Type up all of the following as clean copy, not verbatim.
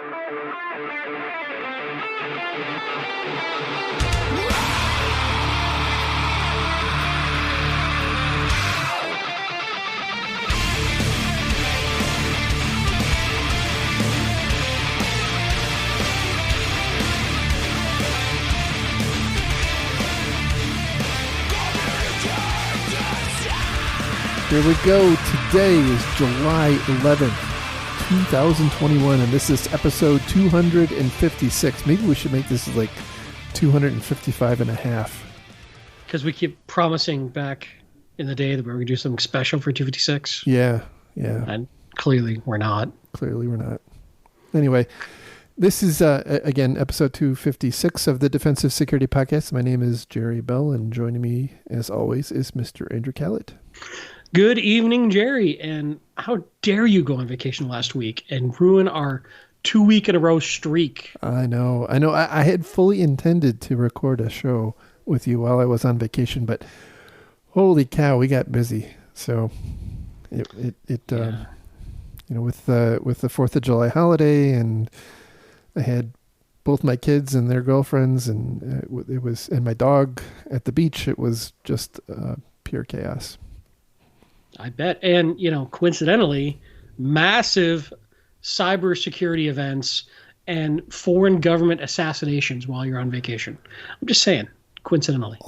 Here we go. Today is July 11th, 2021, and this is episode 256. Maybe we should make this like 255 and a half. Because we keep promising back in the day that we were going to do something special for 256. Yeah. And clearly we're not. Anyway, this is, again, episode 256 of the Defensive Security Podcast. My name is Jerry Bell, and joining me, as always, is Mr. Andrew Callett. Good evening, Jerry. And how dare you go on vacation last week and ruin our 2-week-in-a-row streak? I know. I had fully intended to record a show with you while I was on vacation, but holy cow, we got busy. So with the 4th of July holiday, and I had both my kids and their girlfriends, and and my dog at the beach. It was just pure chaos. I bet. And, coincidentally, massive cybersecurity events and foreign government assassinations while you're on vacation. I'm just saying, coincidentally.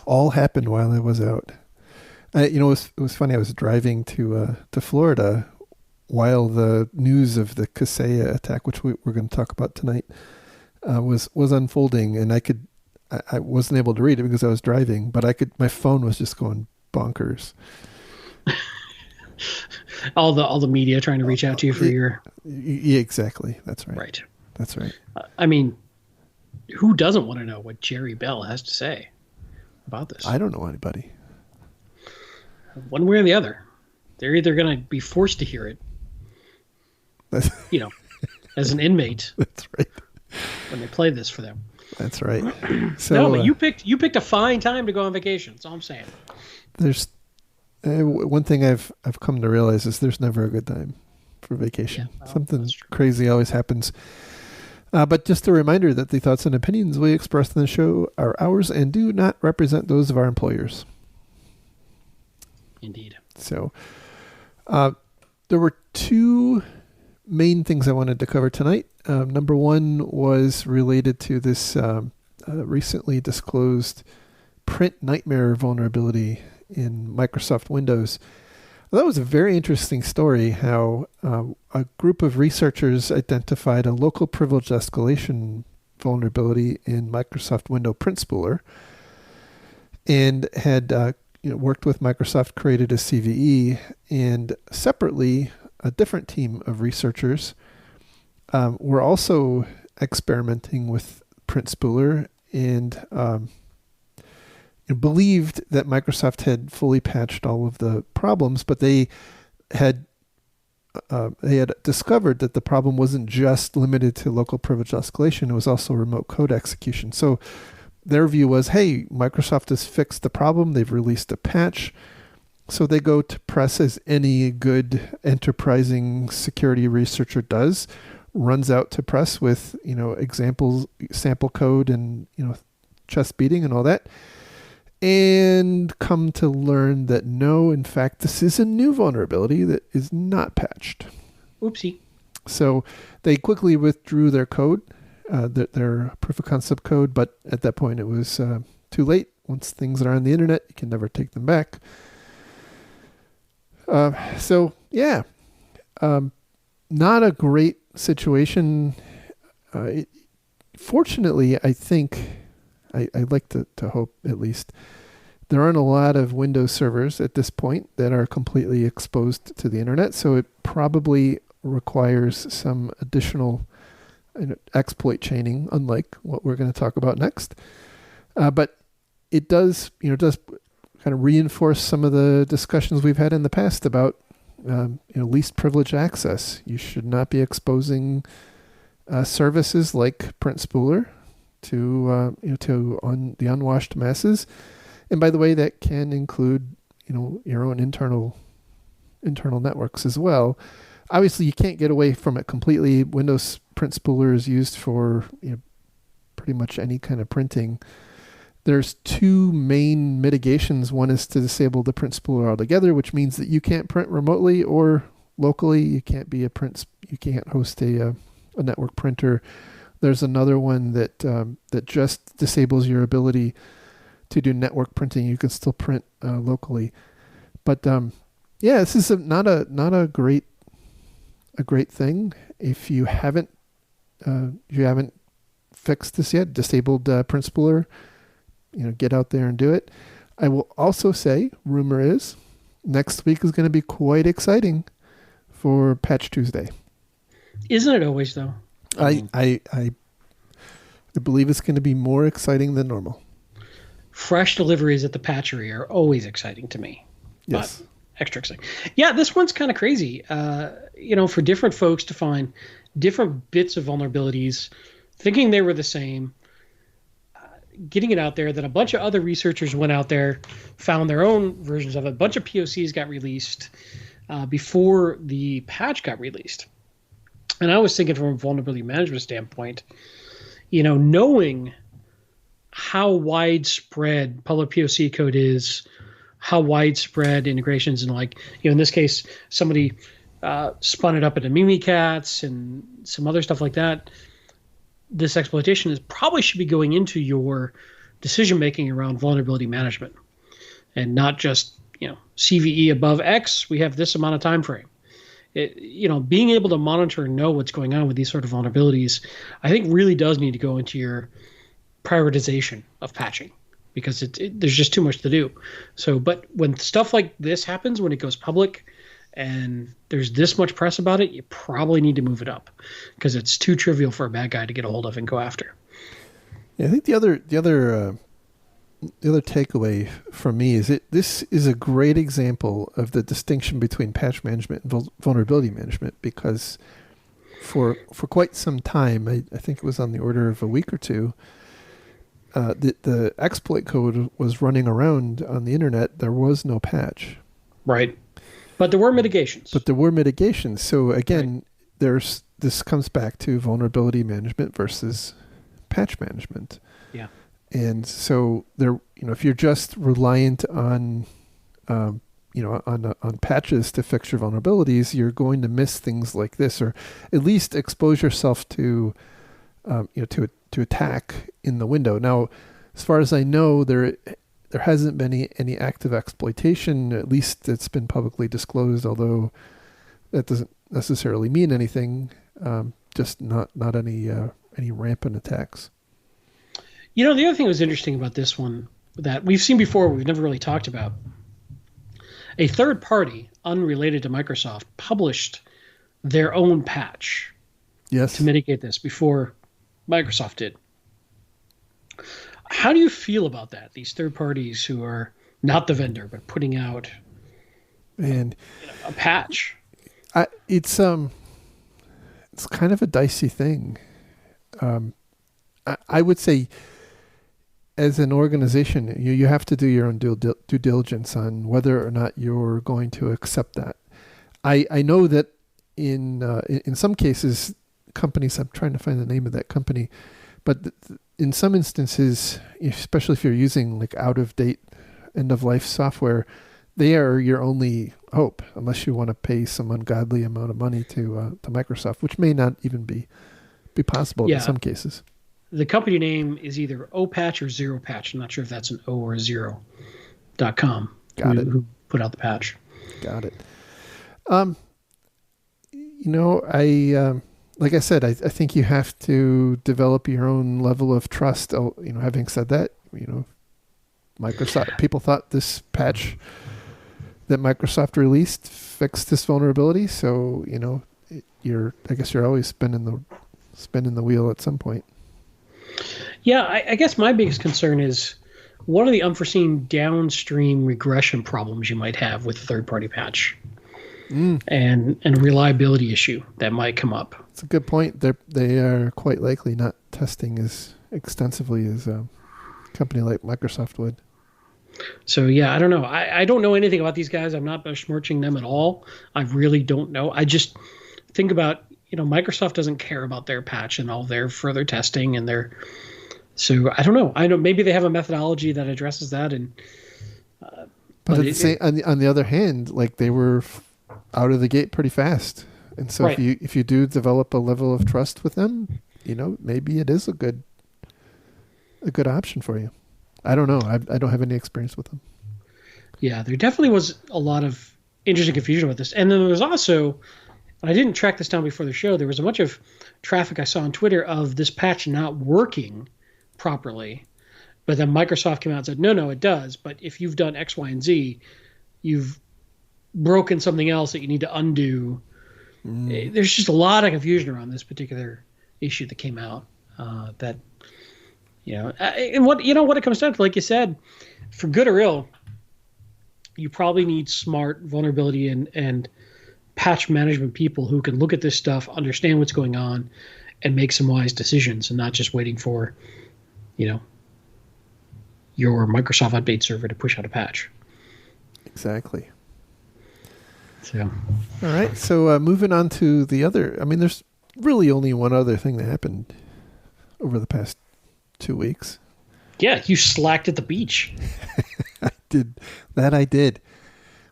All happened while I was out. It was funny. I was driving to Florida while the news of the Kaseya attack, which we're going to talk about tonight, was unfolding, and I wasn't able to read it because I was driving, but my phone was just going bonkers. all the media trying to reach out to you for your... Yeah, exactly. That's right. Right. That's right. I mean, who doesn't want to know what Jerry Bell has to say about this? I don't know anybody. One way or the other. They're either going to be forced to hear it, as an inmate. That's right. When they play this for them. That's right. So, no, but you picked a fine time to go on vacation. That's all I'm saying. There's one thing I've come to realize is there's never a good time for vacation. Yeah, something crazy always happens. But just a reminder that the thoughts and opinions we express in the show are ours and do not represent those of our employers. Indeed. So there were two main things I wanted to cover tonight. Number one was related to this recently disclosed print nightmare vulnerability in Microsoft Windows. Well, that was a very interesting story, how a group of researchers identified a local privilege escalation vulnerability in Microsoft Window Print Spooler, and had worked with Microsoft, created a CVE, and separately, a different team of researchers were also experimenting with Print Spooler and believed that Microsoft had fully patched all of the problems, but they had discovered that the problem wasn't just limited to local privilege escalation; it was also remote code execution. So their view was, hey, Microsoft has fixed the problem. They've released a patch. So they go to press, as any good enterprising security researcher does, runs out to press with, examples, sample code, and, chest beating and all that, and come to learn that no, in fact, this is a new vulnerability that is not patched. Oopsie. So they quickly withdrew their code, their proof of concept code, but at that point it was too late. Once things are on the internet, you can never take them back. Not a great situation. Fortunately, I think, I'd like to hope at least, there aren't a lot of Windows servers at this point that are completely exposed to the internet, so it probably requires some additional exploit chaining, unlike what we're going to talk about next. But it does kind of reinforce some of the discussions we've had in the past about least privilege access. You should not be exposing services like Print Spooler to the unwashed masses. And by the way, that can include your own internal networks as well. obviously you can't get away from it completely. Windows Print Spooler is used for pretty much any kind of printing. There's two main mitigations. One is to disable the print spooler altogether, which means that you can't print remotely or locally. You can't you can't host a network printer. There's another one that that just disables your ability to do network printing. You can still print locally, but this is not a great thing. If you haven't fixed this yet, disabled print spooler, get out there and do it. I will also say, rumor is, next week is going to be quite exciting for Patch Tuesday. Isn't it always, though? I believe it's going to be more exciting than normal. Fresh deliveries at the patchery are always exciting to me. Yes. But extra exciting. Yeah, this one's kind of crazy. For different folks to find different bits of vulnerabilities, thinking they were the same, getting it out there, then a bunch of other researchers went out there, found their own versions of it. A bunch of POCs got released before the patch got released. And I was thinking from a vulnerability management standpoint, knowing how widespread public POC code is, how widespread integrations and in this case, somebody spun it up into Mimikatz and some other stuff like that. This exploitation probably should be going into your decision-making around vulnerability management and not just, CVE above X, we have this amount of time frame. Being able to monitor and know what's going on with these sort of vulnerabilities, I think really does need to go into your prioritization of patching because there's just too much to do. So, but when stuff like this happens, when it goes public and there's this much press about it, you probably need to move it up because it's too trivial for a bad guy to get a hold of and go after. Yeah, I think the other takeaway from me is this is a great example of the distinction between patch management and vulnerability management, because for quite some time, I think it was on the order of a week or two, the exploit code was running around on the internet. There was no patch. Right. But there were mitigations. So again, this comes back to vulnerability management versus patch management. Yeah. And so if you're just reliant on on patches to fix your vulnerabilities, you're going to miss things like this, or at least expose yourself to to attack in the window. Now, as far as I know, there hasn't been any active exploitation, at least it's been publicly disclosed, although that doesn't necessarily mean anything. Just not any rampant attacks. The other thing that was interesting about this one that we've seen before, we've never really talked about, a third party unrelated to Microsoft published their own patch to mitigate this before Microsoft did. How do you feel about that? These third parties who are not the vendor, but putting out a patch. It's kind of a dicey thing. I would say, as an organization, you have to do your own due diligence on whether or not you're going to accept that. I know that in some cases, companies, I'm trying to find the name of that company, but in some instances, especially if you're using out of date, end of life software, they are your only hope, unless you want to pay some ungodly amount of money to Microsoft, which may not even be possible in some cases. The company name is either OPatch or Zero Patch. I'm not sure if that's an O or a zero.com. Who put out the patch. Got it. Like I said, I think you have to develop your own level of trust. Having said that, Microsoft, people thought this patch that Microsoft released fixed this vulnerability. So, I guess you're always spinning the wheel at some point. Yeah, I guess my biggest concern is what are the unforeseen downstream regression problems you might have with a third-party patch and a reliability issue that might come up. It's a good point. They are quite likely not testing as extensively as a company like Microsoft would. So yeah, I don't know. I don't know anything about these guys. I'm not besmirching them at all. I really don't know. I just think about, Microsoft doesn't care about their patch and all their further testing and their. So I don't know. I know maybe they have a methodology that addresses that, and but on the other hand, like they were out of the gate pretty fast, and so right. if you do develop a level of trust with them, maybe it is a good option for you. I don't know. I don't have any experience with them. Yeah, there definitely was a lot of interesting confusion with this, and then there was also, and I didn't track this down before the show. There was a bunch of traffic I saw on Twitter of this patch not working properly. But then Microsoft came out and said, no, it does. But if you've done X, Y, and Z, you've broken something else that you need to undo. There's just a lot of confusion around this particular issue that came out. And what it comes down to, like you said, for good or ill, you probably need smart vulnerability and patch management people who can look at this stuff, understand what's going on, and make some wise decisions, and not just waiting for, your Microsoft update server to push out a patch. Exactly. So, all right. So moving on to the other. I mean, there's really only one other thing that happened over the past 2 weeks. Yeah, you slacked at the beach. I did.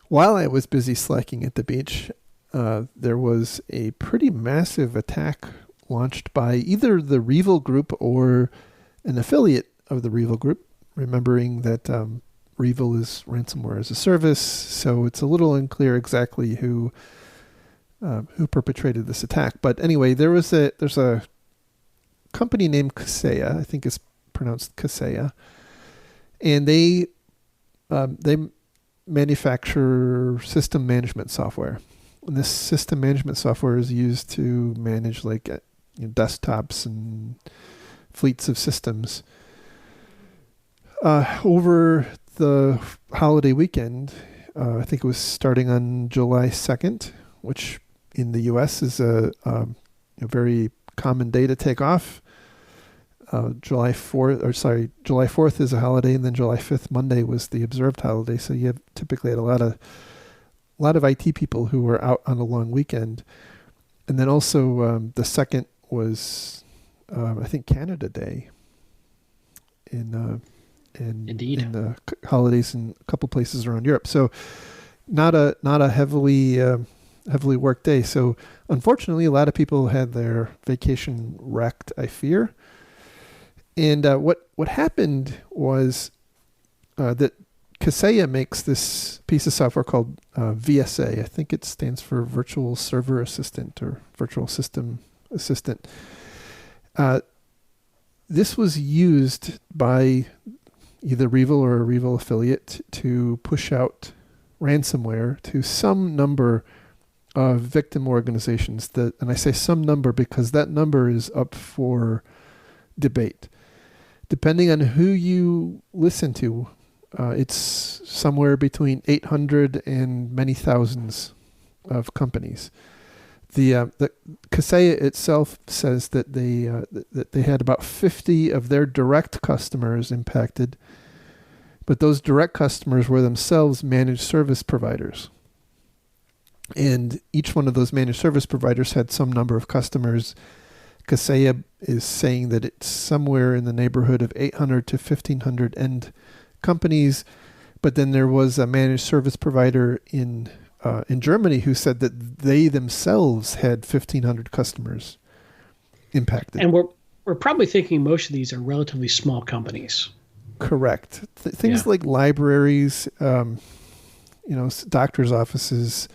While I was busy slacking at the beach, there was a pretty massive attack launched by either the REvil Group or an affiliate of the REvil Group. Remembering that REvil is ransomware as a service, so it's a little unclear exactly who perpetrated this attack. But anyway, there's a company named Kaseya, I think it's pronounced Kaseya, and they manufacture system management software. And this system management software is used to manage desktops and fleets of systems. Over the holiday weekend, I think it was starting on July 2nd, which in the U.S. is a very common day to take off. July 4th is a holiday, and then July 5th, Monday, was the observed holiday. So you have typically had a lot of IT people who were out on a long weekend. And then also the second was, I think, Canada Day Indeed. in the holidays in a couple places around Europe. So not a heavily worked day. So unfortunately, a lot of people had their vacation wrecked, I fear. And what happened was that Kaseya makes this piece of software called VSA. I think it stands for Virtual Server Assistant or Virtual System Assistant. This was used by either REvil or a REvil affiliate to push out ransomware to some number of victim organizations. And I say some number because that number is up for debate. Depending on who you listen to, it's somewhere between 800 and many thousands of companies. The Kaseya itself says that they had about 50 of their direct customers impacted, but those direct customers were themselves managed service providers. And each one of those managed service providers had some number of customers. Kaseya is saying that it's somewhere in the neighborhood of 800 to 1,500 end companies. But then there was a managed service provider in Germany who said that they themselves had 1,500 customers impacted. And we're probably thinking most of these are relatively small companies. Correct. Things like libraries, doctors' offices,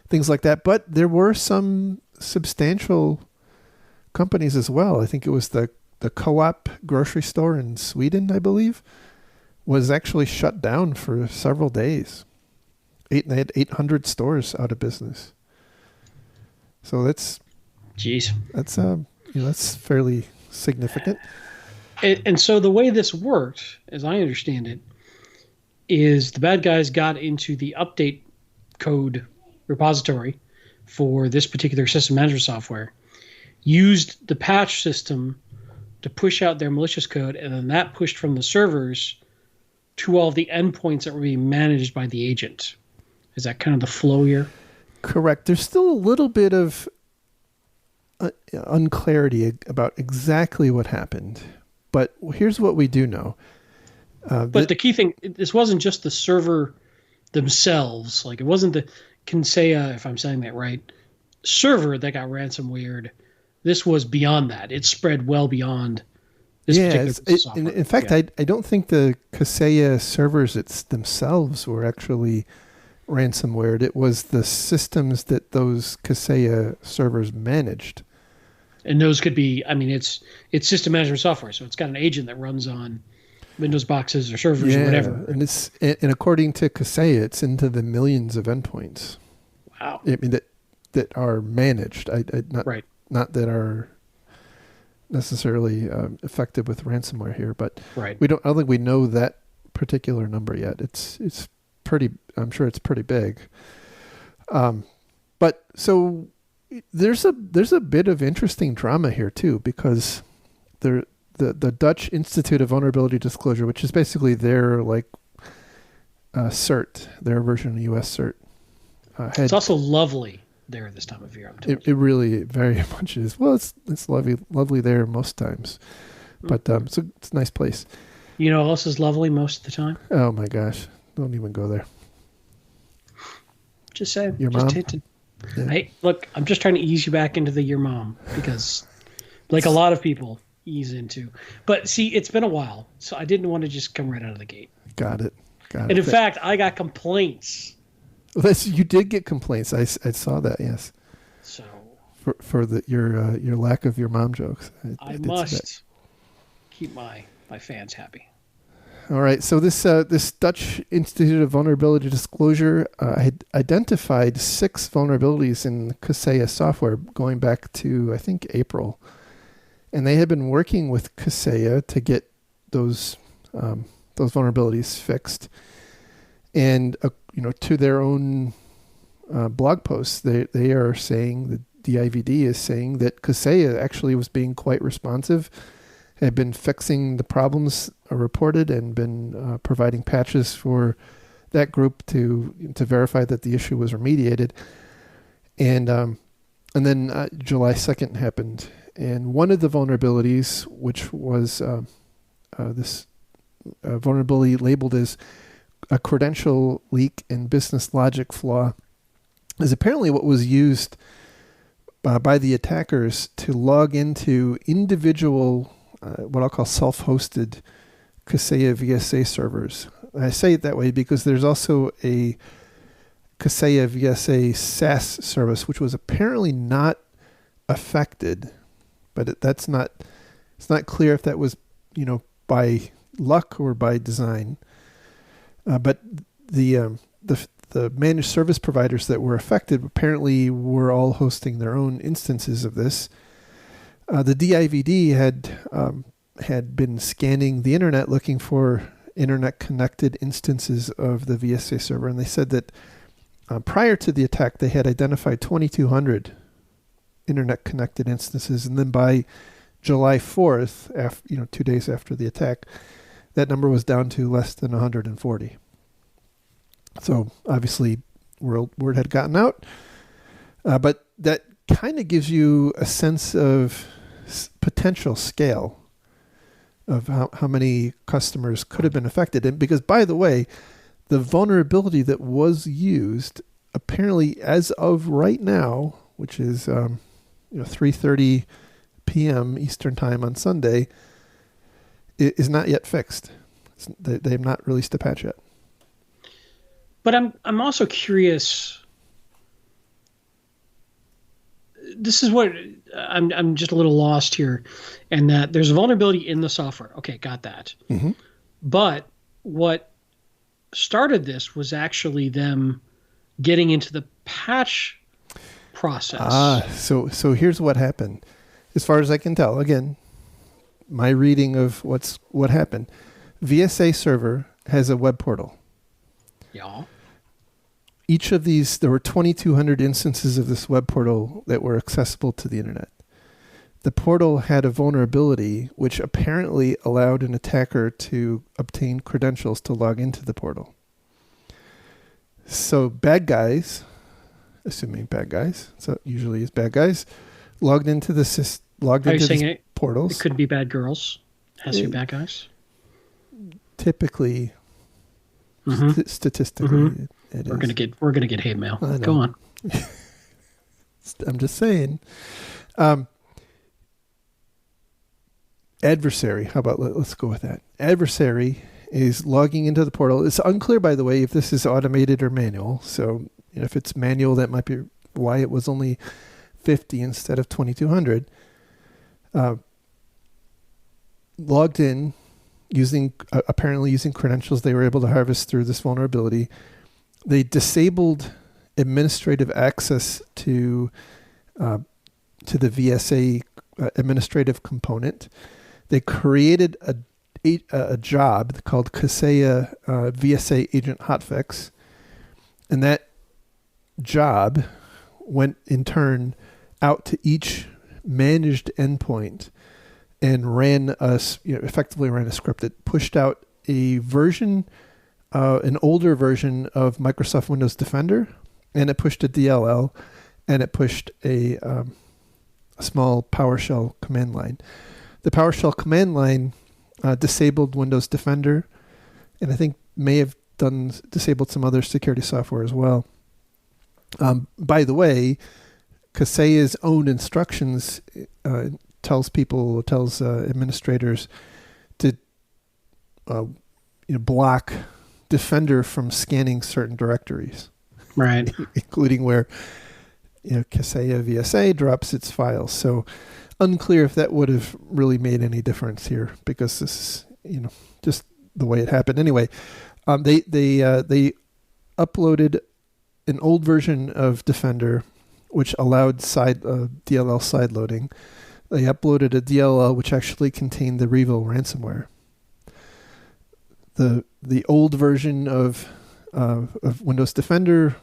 things like that. But there were some substantial companies as well. I think it was the Co-op grocery store in Sweden, I believe, was actually shut down for several days. They had 800 stores out of business. So that's fairly significant. And so the way this worked, as I understand it, is the bad guys got into the update code repository for this particular system management software, used the patch system to push out their malicious code, and then that pushed from the servers to all the endpoints that were being managed by the agent. Is that kind of the flow here? Correct. There's still a little bit of unclarity about exactly what happened. But here's what we do know. But the key thing, this wasn't just the server themselves. Like, it wasn't the Kaseya, if I'm saying that right, server that got ransomwared. This was beyond that. It spread well beyond this particular software. In fact, I don't think the Kaseya servers themselves were actually ransomware. It was the systems that those Kaseya servers managed. And those could be, I mean, it's system management software, so it's got an agent that runs on Windows boxes or servers or whatever. And according to Kaseya, it's into the millions of endpoints. Wow. I mean that are managed. Not that are necessarily affected with ransomware here, but right. I don't think we know that particular number yet. It's pretty. I'm sure it's pretty big. But so there's a bit of interesting drama here too, because the Dutch Institute of Vulnerability Disclosure, which is basically their CERT, their version of US CERT. It's also lovely there this time of year. I'm told. It really very much is. Well, it's lovely there most times, but it's a nice place. You know what else is lovely most of the time? Oh my gosh! Don't even go there. Just saying. Your mom? Yeah. Hey, look, I'm just trying to ease you back into your mom, because like a lot of people ease into. But see, it's been a while, so I didn't want to just come right out of the gate. Got it. And in fact, I got complaints. Well, you did get complaints. I saw that. Yes. So for your lack of your mom jokes. I must keep my fans happy. All right. So this Dutch Institute of Vulnerability Disclosure had identified 6 vulnerabilities in Kaseya software going back to, I think, April, and they had been working with Kaseya to get those vulnerabilities fixed. And to their own blog posts, they are saying, the DIVD is saying, that Kaseya actually was being quite responsive, had been fixing the problems reported, and been providing patches for that group to verify that the issue was remediated. And then July 2nd happened, and one of the vulnerabilities, which was this vulnerability labeled as a credential leak and business logic flaw, is apparently what was used by the attackers to log into individual, what I'll call self-hosted Kaseya VSA servers. And I say it that way because there's also a Kaseya VSA SaaS service, which was apparently not affected, but it's not clear if that was, by luck or by design. But the managed service providers that were affected apparently were all hosting their own instances of this. The DIVD had been scanning the internet looking for internet-connected instances of the VSA server, and they said that prior to the attack, they had identified 2,200 internet-connected instances, and then by July 4th, 2 days after the attack, that number was down to less than 140. So obviously, word had gotten out, but that kind of gives you a sense of potential scale of how many customers could have been affected. And because, by the way, the vulnerability that was used, apparently as of right now, which is 3:30 p.m. Eastern time on Sunday, is not yet fixed. They have not released a patch yet. But I'm also curious. This is what I'm just a little lost here, and that there's a vulnerability in the software. Okay, got that. Mm-hmm. But what started this was actually them getting into the patch process. So here's what happened. As far as I can tell, again, my reading of what happened. VSA server has a web portal. Yeah. Each of these, there were 2,200 instances of this web portal that were accessible to the internet. the portal had a vulnerability which apparently allowed an attacker to obtain credentials to log into the portal. So bad guys, assuming bad guys, so it usually is bad guys, logged into the these portals. It could be bad girls. It has to be bad guys. Typically, statistically, it we're is. We're gonna get hate mail. Go on. I'm just saying. Adversary. How about let's go with that. Adversary is logging into the portal. It's unclear, by the way, if this is automated or manual. So if it's manual, that might be why it was only 50 instead of 2,200. Logged in apparently using credentials they were able to harvest through this vulnerability. They disabled administrative access to the VSA administrative component. They created a job called Kaseya VSA Agent Hotfix, and that job went in turn out to each managed endpoint and effectively ran a script that pushed out a version, an older version of Microsoft Windows Defender, and it pushed a DLL, and it pushed a small PowerShell command line. The PowerShell command line disabled Windows Defender, and I think may have disabled some other security software as well. By the way, Kaseya's own instructions tells administrators to block Defender from scanning certain directories, right? Including where Kaseya VSA drops its files. So unclear if that would have really made any difference here, because this is just the way it happened. Anyway, they uploaded an old version of Defender, which allowed DLL side loading. They uploaded a DLL which actually contained the Revil ransomware. The old version of Windows Defender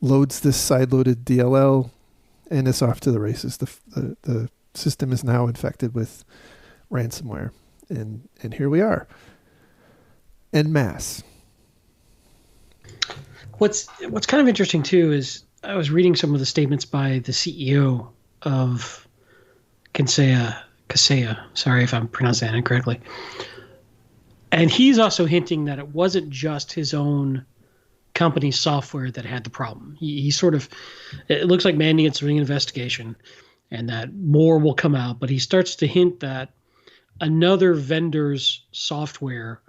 loads this side-loaded DLL, and it's off to the races. The system is now infected with ransomware, and here we are, en masse. What's kind of interesting too is I was reading some of the statements by the CEO of Kaseya. Sorry if I'm pronouncing that incorrectly. And he's also hinting that it wasn't just his own company's software that had the problem. He sort of, it looks like Mandiant's doing an investigation and that more will come out, but he starts to hint that another vendor's software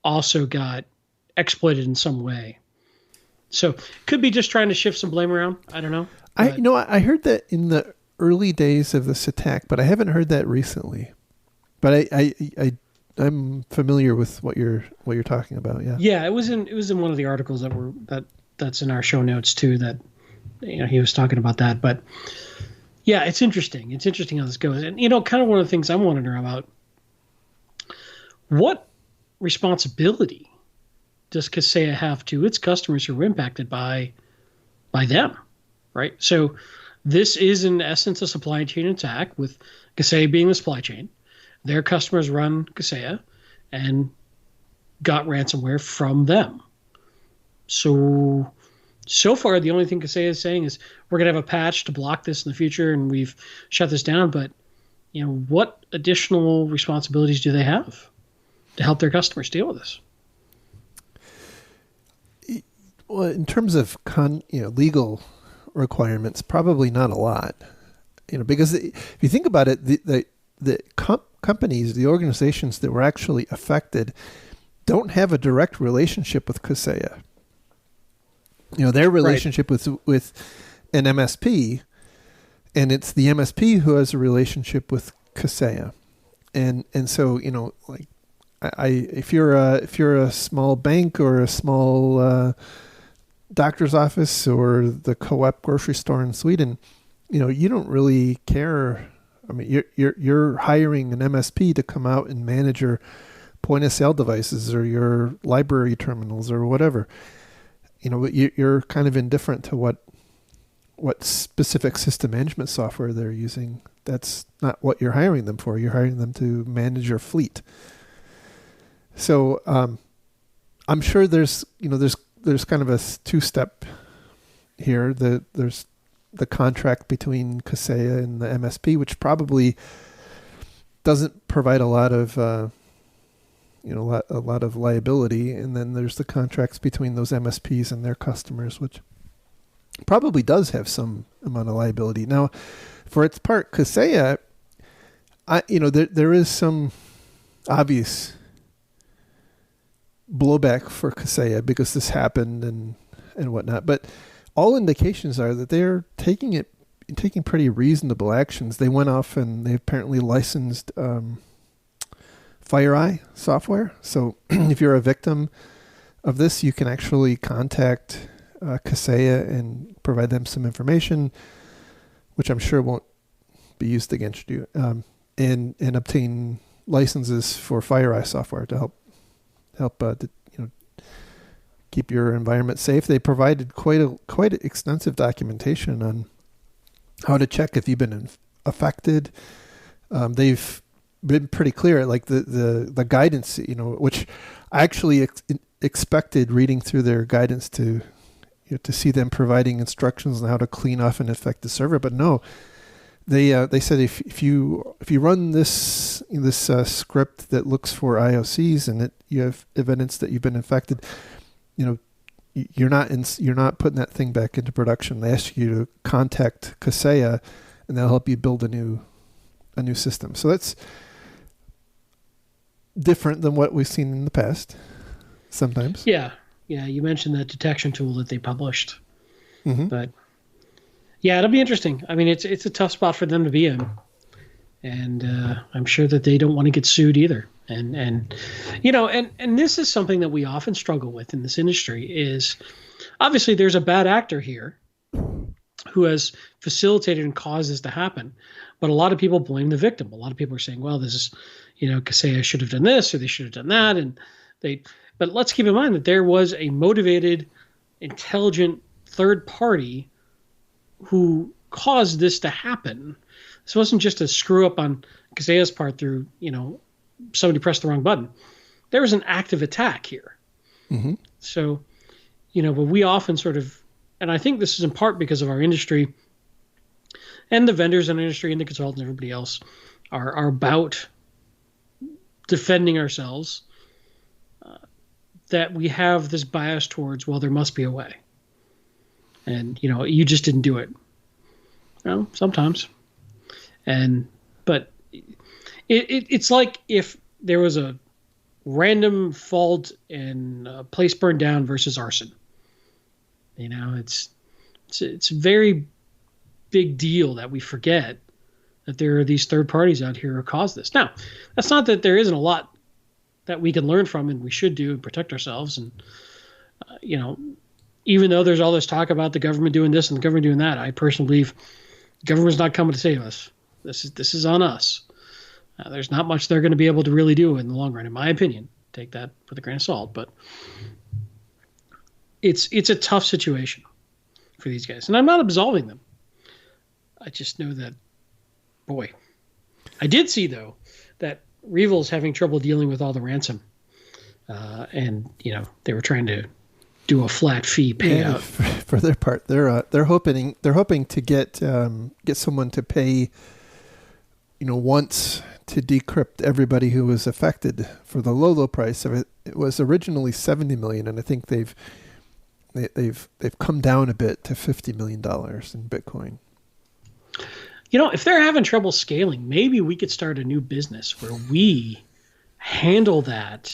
also got exploited in some way. So could be just trying to shift some blame around. I don't know. I heard that in the early days of this attack, but I haven't heard that recently. But I'm familiar with what you're talking about. Yeah. Yeah, it was in one of the articles that's in our show notes too. That he was talking about that. But yeah, it's interesting. It's interesting how this goes. And kind of one of the things I'm wondering about: what responsibility does Kaseya have to its customers who were impacted by them, right? So this is in essence a supply chain attack, with Kaseya being the supply chain. Their customers run Kaseya and got ransomware from them. So far, the only thing Kaseya is saying is we're going to have a patch to block this in the future, and we've shut this down. But what additional responsibilities do they have to help their customers deal with this? Well, in terms of legal requirements, probably not a lot. Because if you think about it, the companies, the organizations that were actually affected, don't have a direct relationship with Kaseya. Their relationship with an MSP, and it's the MSP who has a relationship with Kaseya, and so if you're a small bank or a small doctor's office or the Co-op grocery store in Sweden, you don't really care. I mean, you're hiring an MSP to come out and manage your point of sale devices or your library terminals or whatever. You're kind of indifferent to what what specific system management software they're using. That's not what you're hiring them for. You're hiring them to manage your fleet. So I'm sure there's kind of a two-step here. There's the contract between Kaseya and the MSP, which probably doesn't provide a lot of a lot of liability, and then there's the contracts between those MSPs and their customers, which probably does have some amount of liability. Now, for its part, Kaseya, there is some obvious blowback for Kaseya because this happened and whatnot, but all indications are that they're taking pretty reasonable actions. They went off and they apparently licensed FireEye software. So if you're a victim of this, you can actually contact Kaseya and provide them some information, which I'm sure won't be used against you, and obtain licenses for FireEye software to help keep your environment safe. They provided quite extensive documentation on how to check if you've been affected. They've been pretty clear, like the guidance, which I actually expected reading through their guidance to see them providing instructions on how to clean off an affected server, but no. They said if you run this script that looks for IOCs and you have evidence that you've been infected, you're not putting that thing back into production. They ask you to contact Kaseya, and they'll help you build a new system. So that's different than what we've seen in the past. Sometimes. Yeah. You mentioned that detection tool that they published, but. Yeah, it'll be interesting. I mean, it's a tough spot for them to be in, and I'm sure that they don't want to get sued either. And this is something that we often struggle with in this industry. Is obviously there's a bad actor here who has facilitated and caused this to happen, but a lot of people blame the victim. A lot of people are saying, "Well, this is, Kaseya should have done this or they should have done that," But let's keep in mind that there was a motivated, intelligent third party who caused this to happen. This wasn't just a screw up on Kaseya's part through, somebody pressed the wrong button. There was an active attack here. Mm-hmm. So, but we often sort of, and I think this is in part because of our industry and the vendors in the industry and the consultants and everybody else are about defending ourselves, that we have this bias towards, well, there must be a way. And, you just didn't do it. Well, sometimes. But it's like if there was a random fault and a place burned down versus arson. It's a very big deal that we forget that there are these third parties out here who cause this. Now, that's not that there isn't a lot that we can learn from and we should do and protect ourselves. And, even though there's all this talk about the government doing this and the government doing that, I personally believe the government's not coming to save us. This is on us. There's not much they're going to be able to really do in the long run, in my opinion. Take that with a grain of salt, but it's a tough situation for these guys, and I'm not absolving them. I just know that, boy, I did see though that Revel's having trouble dealing with all the ransom, and they were trying to do a flat fee payout. Yeah, for their part, they're hoping to get someone to pay, once to decrypt everybody who was affected for the low price of it. It was originally $70 million, and I think they've come down a bit to $50 million in Bitcoin. If they're having trouble scaling, maybe we could start a new business where we handle that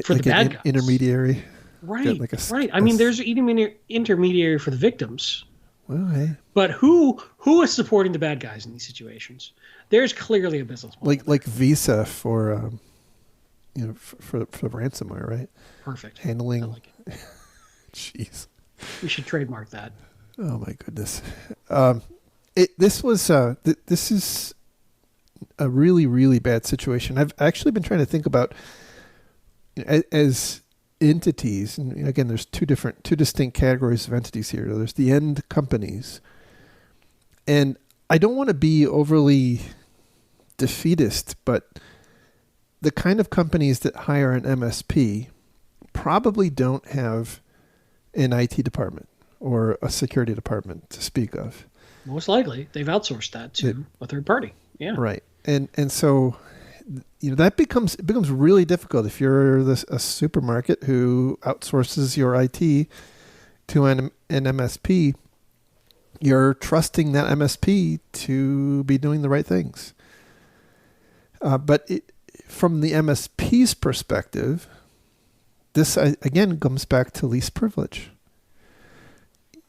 for the bad guys. Intermediary. Right, right. I mean, there's an intermediary for the victims. Well, hey. But who is supporting the bad guys in these situations? There's clearly a business model. Like Visa for for ransomware, right? Perfect. Handling. I like it. Jeez. We should trademark that. Oh my goodness. This is a really, really bad situation. I've actually been trying to think about as entities, and again, there's two distinct categories of entities here. There's the end companies, And I don't want to be overly defeatist, but the kind of companies that hire an MSP probably don't have an IT department or a security department to speak of. Most likely, they've outsourced that to a third party. Yeah. Right. And so, that becomes really difficult if you're a supermarket who outsources your IT to an MSP. You're trusting that MSP to be doing the right things. But from the MSP's perspective, this again comes back to least privilege.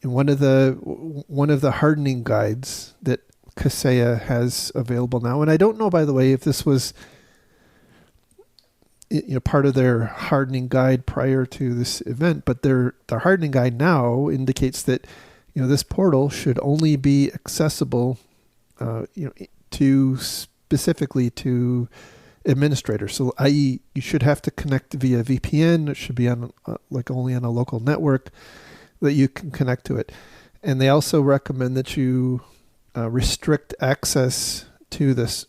And one of the hardening guides that Kaseya has available now, and I don't know, by the way, if this was part of their hardening guide prior to this event, but their hardening guide now indicates that this portal should only be accessible to specifically to administrators. So, i.e., you should have to connect via VPN. It should be on only on a local network that you can connect to it. And they also recommend that you restrict access to this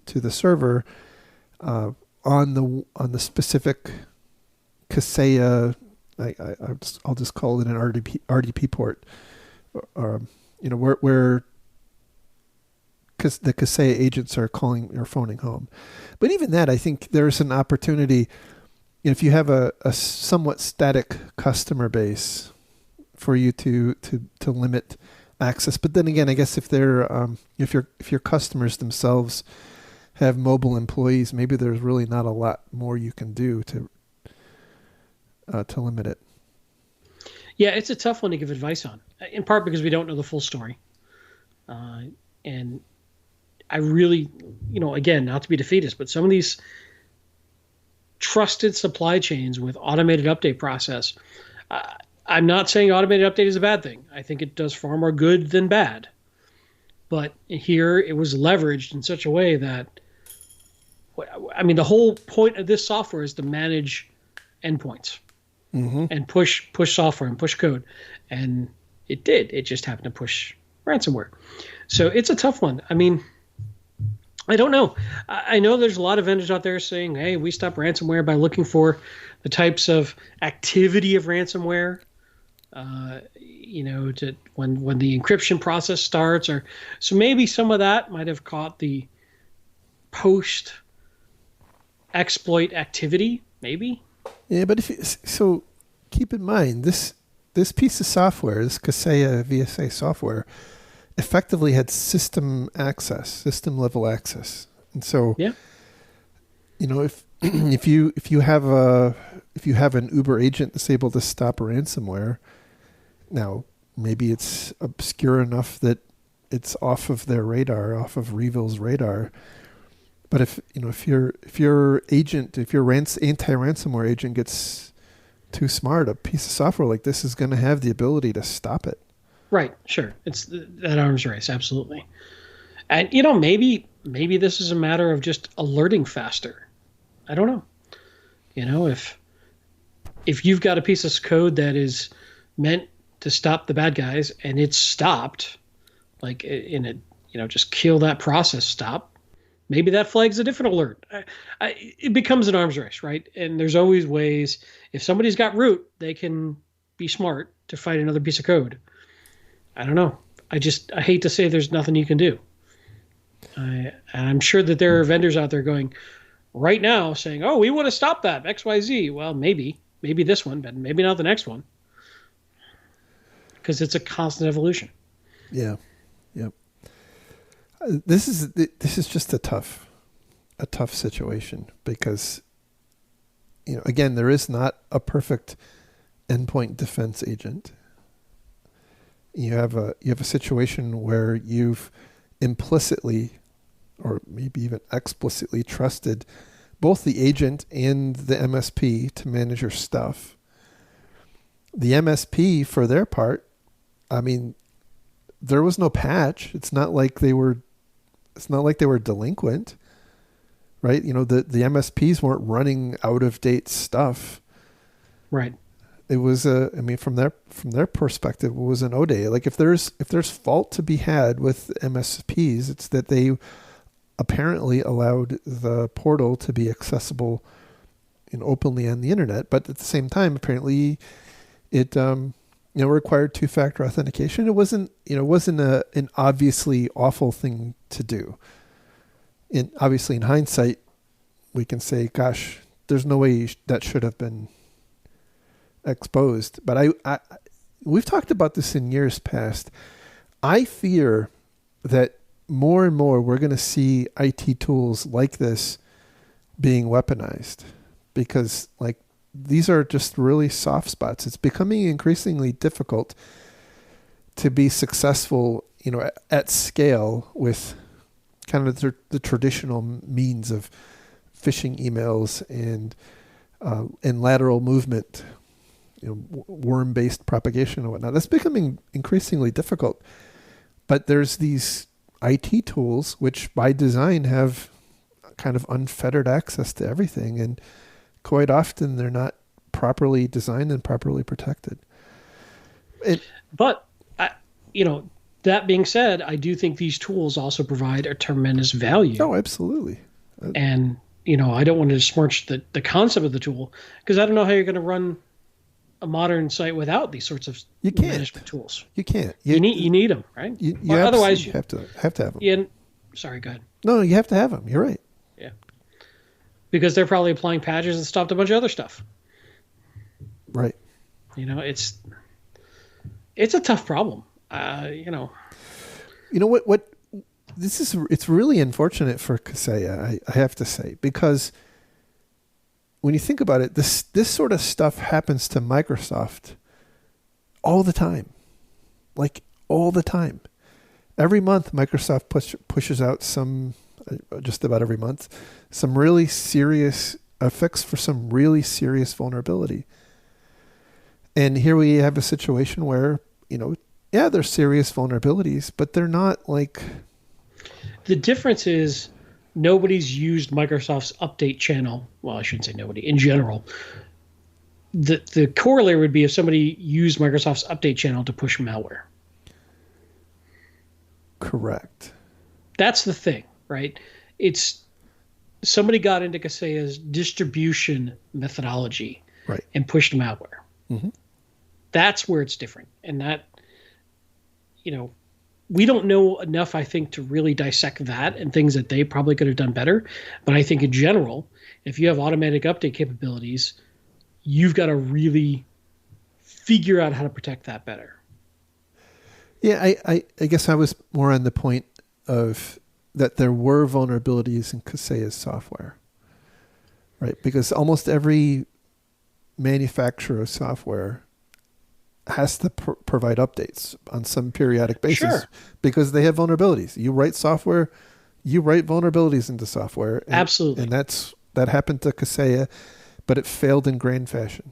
to the server on the specific Kaseya. I'll just call it an RDP port, where because the Kaseya agents are calling or phoning home. But even that, I think there's an opportunity, if you have a somewhat static customer base, for you to limit access. But then again, I guess if they're if your customers themselves have mobile employees, maybe there's really not a lot more you can do to limit it. Yeah, it's a tough one to give advice on, in part because we don't know the full story. And I really, again, not to be defeatist, but some of these trusted supply chains with automated update process, I'm not saying automated update is a bad thing. I think it does far more good than bad. But here it was leveraged in such a way that, the whole point of this software is to manage endpoints and push software and push code. And it did. It just happened to push ransomware. So it's a tough one. I don't know. I know there's a lot of vendors out there saying, hey, we stop ransomware by looking for the types of activity of ransomware, to when the encryption process starts, or so maybe some of that might have caught the post exploit activity, maybe. Yeah, but so keep in mind this piece of software, this Kaseya VSA software, effectively had system level access, and so if you have an Uber agent that's able to stop ransomware, now maybe it's obscure enough that it's off of their radar, off of Revil's radar. But if your anti-ransomware agent gets too smart, a piece of software like this is going to have the ability to stop it. Right. Sure. It's that arms race. Absolutely. And, maybe this is a matter of just alerting faster. I don't know. If you've got a piece of code that is meant to stop the bad guys and it's stopped, just kill that process, stop. Maybe that flags a different alert. It becomes an arms race, right? And there's always ways. If somebody's got root, they can be smart to fight another piece of code. I don't know. I hate to say there's nothing you can do. I'm sure that there are vendors out there going right now saying, oh, we want to stop that, XYZ. Well, maybe this one, but maybe not the next one. Because it's a constant evolution. Yeah. Yep. This is just a tough situation because, again, there is not a perfect endpoint defense agent. You have a situation where you've implicitly or maybe even explicitly trusted both the agent and the MSP to manage your stuff. The MSP, for their part, there was no patch. It's not like they were delinquent, right? The MSPs weren't running out of date stuff. Right. it was I mean, from their perspective, it was an O day. Like if there's fault to be had with MSPs, it's that they apparently allowed the portal to be accessible openly on the internet, but at the same time, apparently it required two-factor authentication. It wasn't an obviously awful thing to do. And obviously, in hindsight, we can say, "Gosh, there's no way that should have been exposed." But we've talked about this in years past. I fear that more and more we're going to see IT tools like this being weaponized, because like these are just really soft spots. It's becoming increasingly difficult to be successful, at scale with kind of the traditional means of phishing emails and lateral movement, worm-based propagation and whatnot. That's becoming increasingly difficult. But there's these IT tools which by design have kind of unfettered access to everything, and quite often they're not properly designed and properly protected. But that being said, I do think these tools also provide a tremendous value. Oh, absolutely. And I don't want to besmirch the concept of the tool, because I don't know how you're going to run a modern site without these sorts of management tools. You can't. You need them, right? Otherwise, you have to have them. Yeah. Sorry, go ahead. No, you have to have them. You're right. Yeah. Because they're probably applying patches and stopped a bunch of other stuff. Right. It's a tough problem. What it's really unfortunate for Kaseya, I have to say, because when you think about it, this sort of stuff happens to Microsoft all the time. Like all the time. Every month Microsoft pushes out just about every month, some really serious fix for some really serious vulnerability. And here we have a situation where, there's serious vulnerabilities, but they're not like... The difference is nobody's used Microsoft's update channel. Well, I shouldn't say nobody. In general, the corollary would be if somebody used Microsoft's update channel to push malware. Correct. That's the thing, right? It's somebody got into Kaseya's distribution methodology, right, and pushed malware. Mm-hmm. That's where it's different. And that, we don't know enough, I think, to really dissect that and things that they probably could have done better. But I think in general, if you have automatic update capabilities, you've got to really figure out how to protect that better. Yeah, I guess I was more on the point of that there were vulnerabilities in Kaseya's software, right? Because almost every manufacturer of software has to provide updates on some periodic basis. Sure. Because they have vulnerabilities. You write software, you write vulnerabilities into software. And, absolutely. And that happened to Kaseya, but it failed in grand fashion.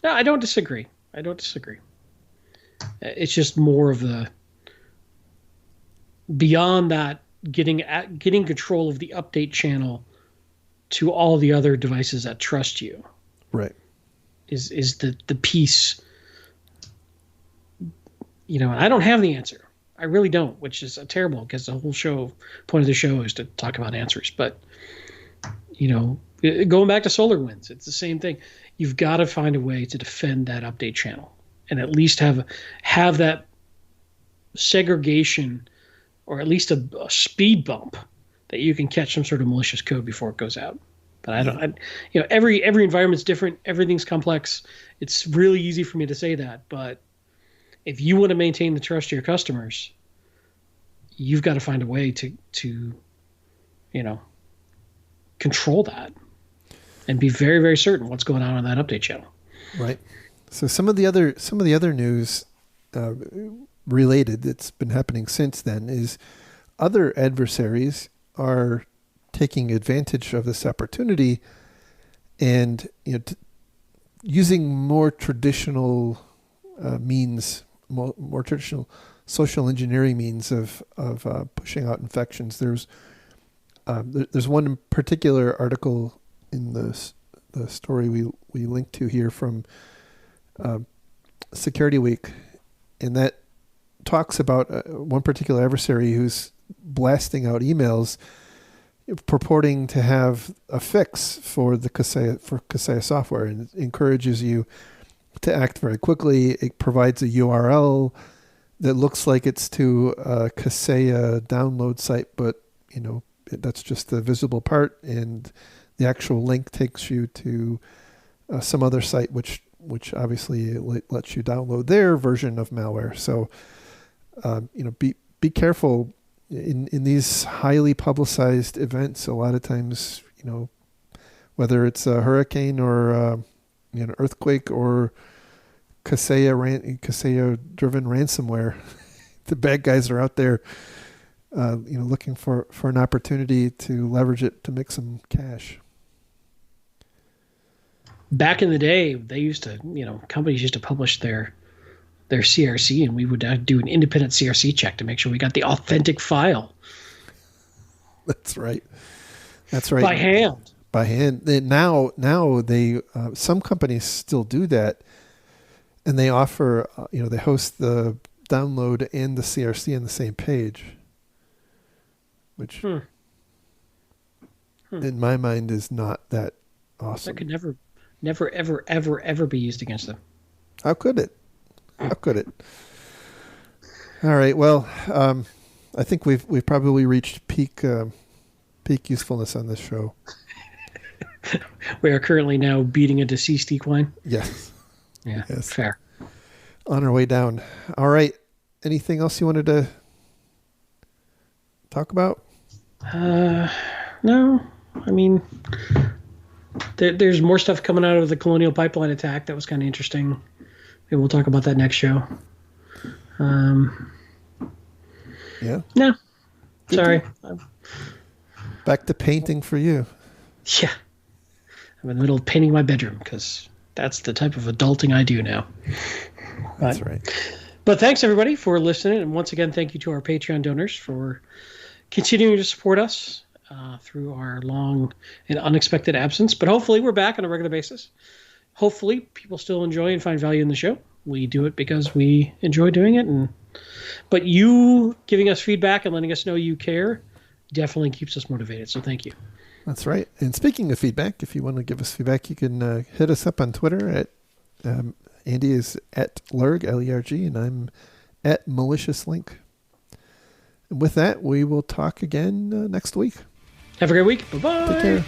No, I don't disagree. It's just more of the beyond that, getting control of the update channel to all the other devices that trust you. Right. Is the piece, and I don't have the answer. I really don't, which is terrible, because the whole point of the show is to talk about answers. But, going back to SolarWinds, it's the same thing. You've got to find a way to defend that update channel and at least have that segregation, or at least a speed bump that you can catch some sort of malicious code before it goes out. But every environment's different. Everything's complex. It's really easy for me to say that, but if you want to maintain the trust of your customers, you've got to find a way to control that and be very, very certain what's going on that update channel. Right. So some of the other news related that's been happening since then is other adversaries are taking advantage of this opportunity and using more traditional means, more traditional social engineering means of pushing out infections. There's one particular article in the the story we linked to here from Security Week, and that talks about one particular adversary who's blasting out emails purporting to have a fix for the Kaseya software, and it encourages you to act very quickly. It provides a URL that looks like it's to a Kaseya download site, but that's just the visible part, and the actual link takes you to some other site, which obviously lets you download their version of malware. So, be careful in these highly publicized events. A lot of times, whether it's a hurricane or an earthquake or Kaseya-driven ransomware, the bad guys are out there, looking for an opportunity to leverage it to make some cash. Back in the day, they used to, companies used to publish their CRC, and we would do an independent CRC check to make sure we got the authentic file. That's right. That's right. By hand. Now they some companies still do that, and they offer they host the download and the CRC on the same page, which in my mind is not that awesome. That could never, ever, ever, ever be used against them. How could it? All right. Well, I think we've probably reached peak usefulness on this show. We are currently now beating a deceased equine. Yes. Yeah. Yes. Fair. On our way down. All right. Anything else you wanted to talk about? No. I mean, there's more stuff coming out of the Colonial Pipeline attack. That was kind of interesting. Maybe we'll talk about that next show. Yeah. No. Sorry. Back to painting for you. Yeah. I'm in the middle of painting my bedroom because that's the type of adulting I do now. That's right. But thanks, everybody, for listening. And once again, thank you to our Patreon donors for continuing to support us through our long and unexpected absence. But hopefully we're back on a regular basis. Hopefully people still enjoy and find value in the show. We do it because we enjoy doing it. But you giving us feedback and letting us know you care definitely keeps us motivated. So thank you. That's right. And speaking of feedback, if you want to give us feedback, you can hit us up on Twitter at Andy is at Lerg, L-E-R-G, and I'm at Malicious Link. And with that, we will talk again next week. Have a great week. Bye-bye. Take care.